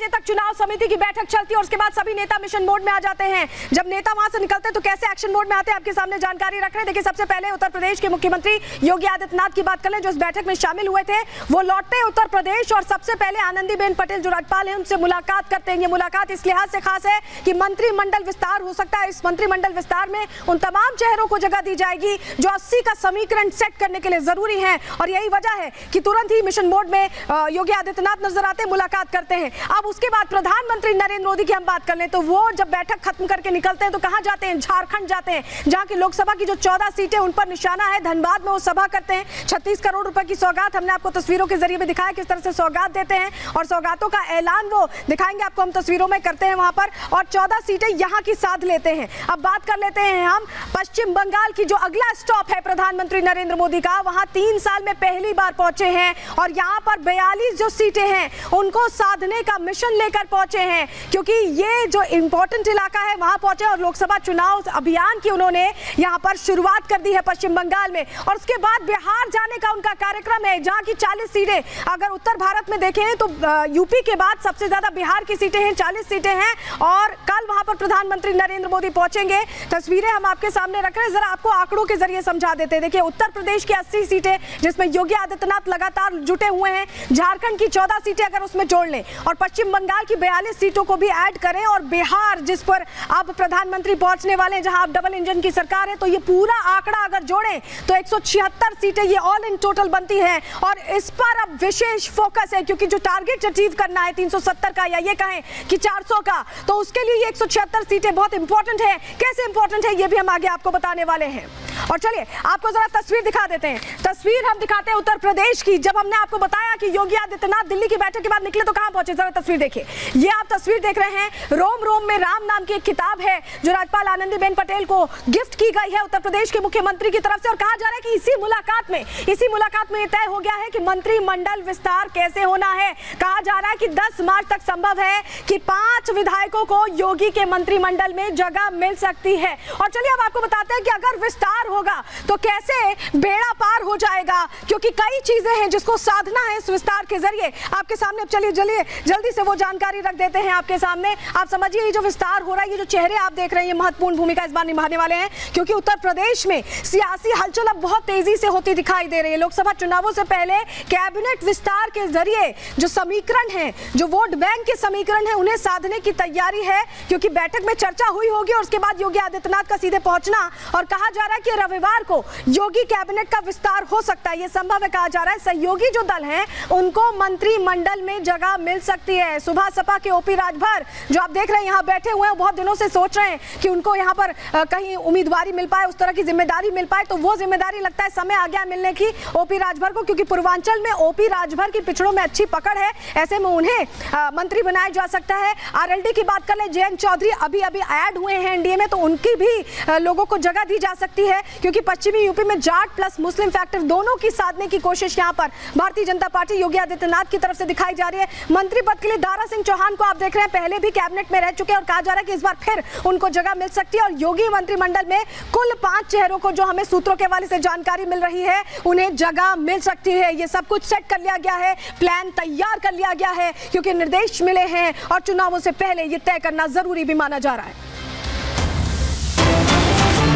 बजे तक चुनाव समिति की बैठक चलती है और उसके बाद सभी नेता मिशन मोड में आ जाते हैं। जब नेता वहां से निकलते हैं तो कैसे एक्शन मोड में आते हैं आपके सामने जानकारी रख रहे हैं। देखिए, सबसे पहले उत्तर प्रदेश के मुख्यमंत्री योगी आदित्यनाथ की बात कर लें, जो इस बैठक में शामिल हुए थे। वो लौटते हैं उत्तर प्रदेश और सबसे पहले आनंदीबेन पटेल जो राज्यपाल है उनसे मुलाकात करते हैं। ये मुलाकात इस लिहाज से खास है कि मंत्रिमंडल विस्तार हो सकता है। इस मंत्रिमंडल विस्तार में उन तमाम चेहरों को जगह दी जाएगी जो 80 का समीकरण सेट करने के लिए जरूरी है और यही वजह है कि तुरंत ही मिशन मोड में योगी आदित्यनाथ नजर आते हैं, मुलाकात करते हैं। अब उसके बाद प्रधानमंत्री नरेंद्र मोदी की हम बात कर लें तो वो जब बैठक खत्म करके निकलते हैं तो कहां जाते हैं? झारखंड जाते हैं, जहां की लोकसभा की जो 14 सीटें उन पर निशाना है। धनबाद में वो सभा करते हैं। 36 करोड़ रुपए की सौगात हमने आपको तस्वीरों के जरिए भी दिखाया किस तरह से सौगात देते हैं और सौगातों का ऐलान वो दिखाएंगे आपको हम तस्वीरों में करते हैं वहां पर, और 14 सीटें यहां की साध लेते हैं। अब बात कर लेते हैं हम पश्चिम बंगाल की, जो अगला स्टॉप है प्रधानमंत्री नरेंद्र मोदी का। वहां 3 साल में पहली बार पहुंचे हैं और यहां पर 42 जो सीटें हैं उनको साधने का मिशन लेकर पहुंचे हैं, क्योंकि ये जो इंपॉर्टेंट इलाका है वहां पहुंचे और लोकसभा चुनाव अभियान की उन्होंने यहां पर शुरुआत कर दी है पश्चिम बंगाल में। और उसके बाद बिहार जाने का उनका कार्यक्रम है, जहां की 40 सीटें, अगर उत्तर भारत में देखें तो यूपी के बाद सबसे ज्यादा बिहार की सीटें हैं, 40 सीटें हैं। और कल वहां पर प्रधानमंत्री नरेंद्र मोदी पहुंचेंगे। तस्वीरें हम आपके सामने रख रहे हैं, जरा आपको आंकड़ों के जरिए समझा देते हैं। देखिए, उत्तर प्रदेश की 80 सीटें जिसमें योगी आदित्यनाथ लगातार जुटे हुए हैं, झारखंड की 14 सीटें अगर उसमें जोड़ लें और पश्चिम बंगाल की 42 सीटों को भी ऐड करें और बिहार जिस पर अब प्रधानमंत्री पहुंचने वाले हैं, जहां अब डबल इंजन की सरकार है, तो ये पूरा आंकड़ा अगर जोड़ें तो 176 सीटें ये ऑल इन टोटल बनती है। और इस पर अब विशेष फोकस है, क्योंकि जो टारगेट अचीव करना है 370 का या ये कहें कि 400 का, तो उसके लिए ये 176 सीटें बहुत इंपॉर्टेंट है। कैसे इंपॉर्टेंट है ये भी हम आगे आपको बताने वाले हैं। और चलिए आपको जरा तस्वीर दिखा देते हैं। तस्वीर हम दिखाते हैं उत्तर प्रदेश की। जब हमने आपको बताया कि योगी आदित्यनाथ दिल्ली की बैठक के बाद निकले तो कहां पहुंचे, जरा तस्वीर देखिए। ये आप तस्वीर देख रहे हैं, रोम रोम में राम नाम की एक किताब है जो राज्यपाल आनंदीबेन पटेल को गिफ्ट की गई है उत्तर प्रदेश के मुख्यमंत्री की तरफ से। और कहा जा रहा है कि इसी मुलाकात में तय हो गया है कि मंत्रिमंडल विस्तार कैसे होना है। कहा जा रहा है कि 10 मार्च तक संभव है कि 5 विधायकों को योगी के मंत्रिमंडल में जगह मिल सकती है। और चलिए अब आपको बताते हैं कि अगर विस्तार होगा तो कैसे बेड़ा पार हो जाएगा, क्योंकि कई चीजें हैं जिसको साधना है इस विस्तार के जरिए। आपके सामने अब चलिए जल्दी से वो जानकारी रख देते हैं आपके सामने। आप समझिए, ये जो विस्तार हो रहा है, ये जो चेहरे आप देख रहे हैं, ये महत्वपूर्ण भूमिका इस बार निभाने वाले हैं, क्योंकि उत्तर प्रदेश में सियासी हलचल अब बहुत तेजी से होती दिखाई दे रही है। लोकसभा चुनावों से पहले कैबिनेट विस्तार के जरिए जो समीकरण है, जो वोट बैंक के समीकरण है, उन्हें साधने की तैयारी है, क्योंकि बैठक में चर्चा हुई होगी और उसके बाद योगी आदित्यनाथ का सीधे पहुंचना। और कहा जा रहा है कि रविवार को योगी कैबिनेट का विस्तार हो सकता है, यह संभव है। कहा जा रहा है सहयोगी जो दल हैं उनको मंत्रिमंडल में जगह मिल सकती है। सुबह सपा के ओपी राजभर जो आप देख रहे हैं यहां बैठे हुए हैं, बहुत दिनों से सोच रहे हैं कि उनको यहां पर कहीं उम्मीदवारी मिल पाए, उस तरह की जिम्मेदारी मिल पाए, तो वो जिम्मेदारी लगता है समय आ गया मिलने की ओपी राजभर को, क्योंकि पूर्वांचल में ओपी राजभर की पिछड़ों में अच्छी पकड़ है। ऐसे में उन्हें मंत्री बनाया जा सकता है। आरएलडी की बात कर ले, जयंत चौधरी अभी ऐड हुए हैं एनडीए में, तो उनकी भी लोगों को जगह दी जा सकती है, क्योंकि पश्चिमी यूपी में जाट प्लस मुस्लिम फैक्टर दोनों की साधने की कोशिश यहां पर भारतीय जनता पार्टी योगी आदित्यनाथ की तरफ से दिखाई जा रही है। मंत्री पद के लिए दारा सिंह चौहान को आप देख रहे हैं, पहले भी कैबिनेट में रह चुके हैं और कहा जा रहा है कि इस बार फिर उनको जगह मिल सकती है। और योगी मंत्रिमंडल में कुल 5 चेहरों को, जो हमें सूत्रों के हवाले से जानकारी मिल रही है, उन्हें जगह मिल सकती है। ये सब कुछ सेट कर लिया गया है, प्लान तैयार कर लिया गया है, क्योंकि निर्देश मिले हैं और चुनावों से पहले ये तय करना जरूरी भी माना जा रहा है।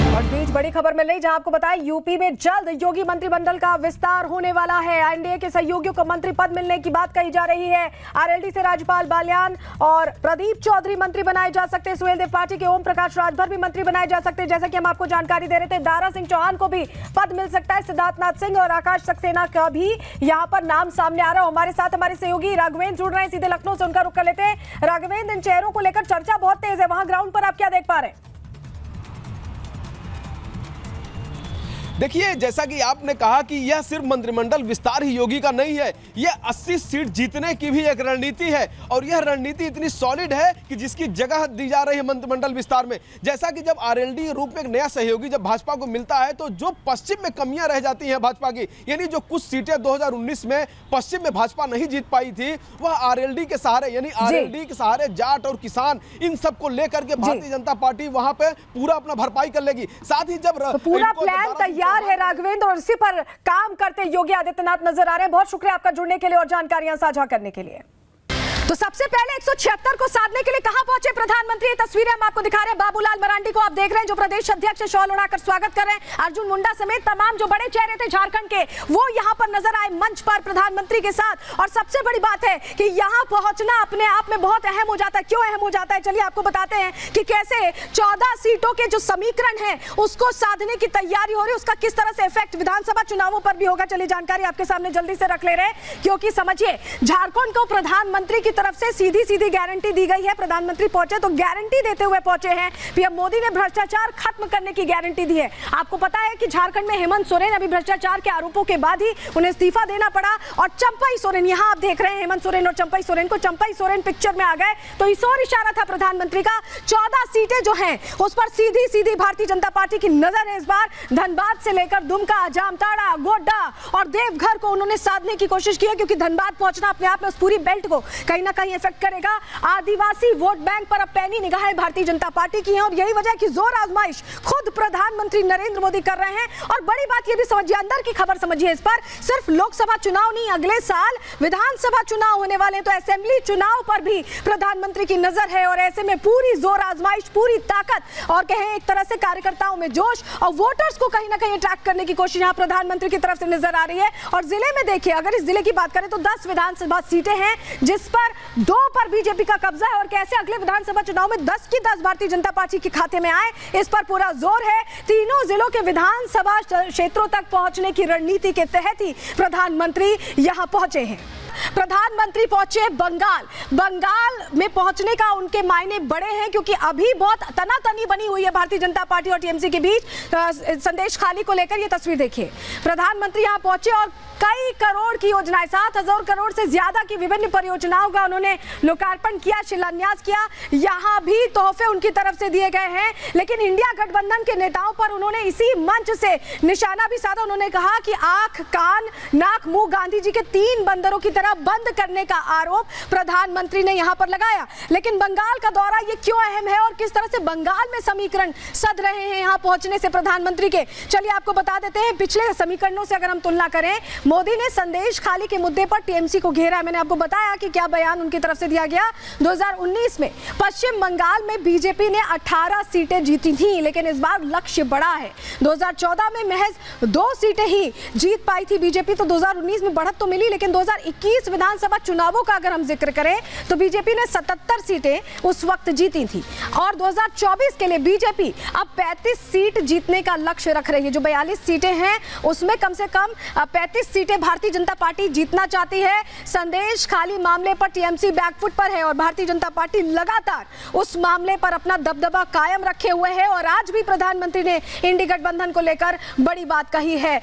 और बीच बड़ी खबर मिल रही, जहां आपको बताया यूपी में जल्द योगी मंत्रिमंडल का विस्तार होने वाला है। एनडीए के सहयोगियों को मंत्री पद मिलने की बात कही जा रही है। आरएलडी से राज्यपाल बाल्यान और प्रदीप चौधरी मंत्री बनाए जा सकते हैं। सुहेलदेव पार्टी के ओम प्रकाश राजभर भी मंत्री बनाए जा सकते हैं। जैसा कि हम आपको जानकारी दे रहे थे, दारा सिंह चौहान को भी पद मिल सकता है। सिद्धार्थनाथ सिंह और आकाश सक्सेना का भी यहाँ पर नाम सामने आ रहा है। हमारे साथ हमारे सहयोगी राघवेंद्र जुड़ रहे हैं, सीधे लखनऊ से उनका रुख कर लेते हैं। राघवेंद्र, इन चेहरों को लेकर चर्चा बहुत तेज है, वहां ग्राउंड पर आप क्या देख पा रहे हैं? देखिए, जैसा कि आपने कहा कि यह सिर्फ मंत्रिमंडल विस्तार ही योगी का नहीं है, यह 80 सीट जीतने की भी एक रणनीति है। और यह रणनीति इतनी सॉलिड है कि जिसकी जगह दी जा रही है मंत्रिमंडल विस्तार में। जैसा कि जब आरएलडी के रूप में एक नया सहयोगी जब भाजपा को मिलता है, तो जो पश्चिम में कमियां रह जाती हैं भाजपा की, यानी जो कुछ सीटें 2019 में पश्चिम में भाजपा नहीं जीत पाई थी, वह आरएलडी के सहारे, यानी आरएलडी के सहारे जाट और किसान, इन सबको लेकर के भारतीय जनता पार्टी वहां पे पूरा अपना भरपाई कर लेगी। साथ ही जब तो पूरा प्लान तैयार है राघवेंद्र, और इसी पर काम करते योगी आदित्यनाथ नजर आ रहे हैं। बहुत शुक्रिया आपका जुड़ने के लिए और जानकारियां साझा करने के लिए। तो सबसे पहले 176 को साधने के लिए कहां पहुंचे प्रधानमंत्री? ये तस्वीरें हम आपको दिखा रहे हैं। बाबूलाल मरांडी को आप देख रहे हैं जो प्रदेश अध्यक्ष शॉल उड़ाकर स्वागत कर रहे हैं। अर्जुन मुंडा समेत तमाम जो बड़े चेहरे थे झारखंड के वो यहां पर नजर आए मंच पर प्रधानमंत्री के साथ। और सबसे बड़ी बात है कि यहां पहुंचना अपने आप में बहुत अहम हो जाता है। क्यों अहम हो जाता है, चलिए आपको बताते हैं कि कैसे 14 सीटों के जो समीकरण है उसको साधने की तैयारी हो रही है, उसका किस तरह से इफेक्ट विधानसभा चुनावों पर भी होगा। चलिए जानकारी आपके सामने जल्दी से रख ले रहे हैं, क्योंकि समझिए झारखंड को प्रधानमंत्री की तरफ से सीधी सीधी गारंटी दी गई है। प्रधानमंत्री पहुंचे तो गारंटी देते हुए पहुंचे हैं। पीएम मोदी ने भ्रष्टाचार खत्म करने की गारंटी दी है। आपको पता है कि झारखंड में हेमंत सोरेन अभी भ्रष्टाचार के आरोपों के बाद ही उन्हें इस्तीफा देना पड़ा, और चंपई सोरेन, यहां आप देख रहे हैं हेमंत सोरेन और चंपई सोरेन को, चंपई सोरेन पिक्चर में आ गए। तो इस और इशारा था प्रधानमंत्री का। 14 सीटें जो हैं उस पर सीधी सीधी भारतीय जनता पार्टी की नजर है इस बार। धनबाद से लेकर दुमका, जामताड़ा, गोड्डा और देवघर को उन्होंने साधने की कोशिश की है, क्योंकि धनबाद पहुंचना अपने आप में उस पूरी बेल्ट को कहीं ना कहीं इफेक्ट करेगा। आदिवासी वोट बैंक पर अब पैनी निगाहें भारतीय जनता पार्टी की हैं, और यही वजह है कि जोर आजमाइश खुद प्रधानमंत्री नरेंद्र मोदी कर रहे हैं। और बड़ी बात ये भी समझिए, अंदर की खबर समझिए इस पर, सिर्फ लोकसभा चुनाव नहीं, अगले साल विधानसभा चुनाव होने वाले, तो असेंबली चुनाव पर भी प्रधानमंत्री की नजर है। और ऐसे में पूरी जोर आजमाइश, पूरी ताकत और कहें एक तरह से कार्यकर्ताओं में जोश और वोटर्स को कहीं ना कहीं अट्रैक्ट करने की कोशिश यहां प्रधानमंत्री की तरफ से नजर आ रही है। और जिले में देखिए, अगर इस जिले की बात करें तो 10 विधानसभा सीटें हैं, जिस पर 2 पर बीजेपी का कब्जा है। और कैसे अगले विधानसभा चुनाव में 10 की 10 भारतीय जनता पार्टी के खाते में आए, इस पर पूरा जोर है। तीनों जिलों के विधानसभा क्षेत्रों तक पहुंचने की रणनीति के तहत ही प्रधानमंत्री यहां पहुंचे हैं। प्रधानमंत्री पहुंचे बंगाल में पहुंचने का उनके मायने बड़े हैं, क्योंकि अभी बहुत तनातनी बनी हुई है भारतीय जनता पार्टी और टीएमसी के बीच संदेश खाली को लेकर। ये तस्वीर देखिए, प्रधानमंत्री यहां पहुंचे और कई करोड़ की योजनाएं, 7,000 करोड़ से ज्यादा की विभिन्न परियोजनाओं का उन्होंने लोकार्पण किया, शिलान्यास किया। यहां भी तोहफे उनकी तरफ से दिए गए हैं, लेकिन इंडिया गठबंधन के नेताओं पर उन्होंने इसी मंच से निशाना भी साधा। उन्होंने कहा कि आंख, कान, नाक, मुंह गांधी जी के 3 बंदरों की तरह बंद करने का आरोप प्रधानमंत्री ने यहां पर लगाया। लेकिन बंगाल का दौरा ये क्यों अहम है और किस तरह से बंगाल में समीकरण सध रहे हैं यहां पहुंचने से प्रधानमंत्री के, चलिए आपको बता देते हैं। पिछले समीकरणों से अगर हम तुलना करें, मोदी ने संदेश खाली के मुद्दे पर टीएमसी को घेरा। मैंने आपको बताया कि क्या बयान उनकी तरफ से दिया गया। 2019 में पश्चिम बंगाल में बीजेपी ने 18 सीटें जीती थी, लेकिन इस बार लक्ष्य बड़ा है। 2014 में महज 2 सीटें ही जीत पाई थी बीजेपी, तो 2019 में बढ़त तो मिली, लेकिन 2021 विधानसभा चुनावों का अगर हम जिक्र करें तो बीजेपी ने 77 सीटें उस वक्त जीती थी। और 2024 के लिए बीजेपी अब 35 सीट जीतने का लक्ष्य रख रही है। जो 42 सीटें हैं उसमें कम से कम 35 सीटें भारतीय जनता पार्टी जीतना चाहती है। संदेश खाली मामले पर टीएमसी बैकफुट पर है और भारतीय जनता पार्टी लगातार उस मामले पर अपना दबदबा कायम रखे हुए है। और आज भी प्रधानमंत्री ने इंडी गठबंधन को लेकर बड़ी बात कही है।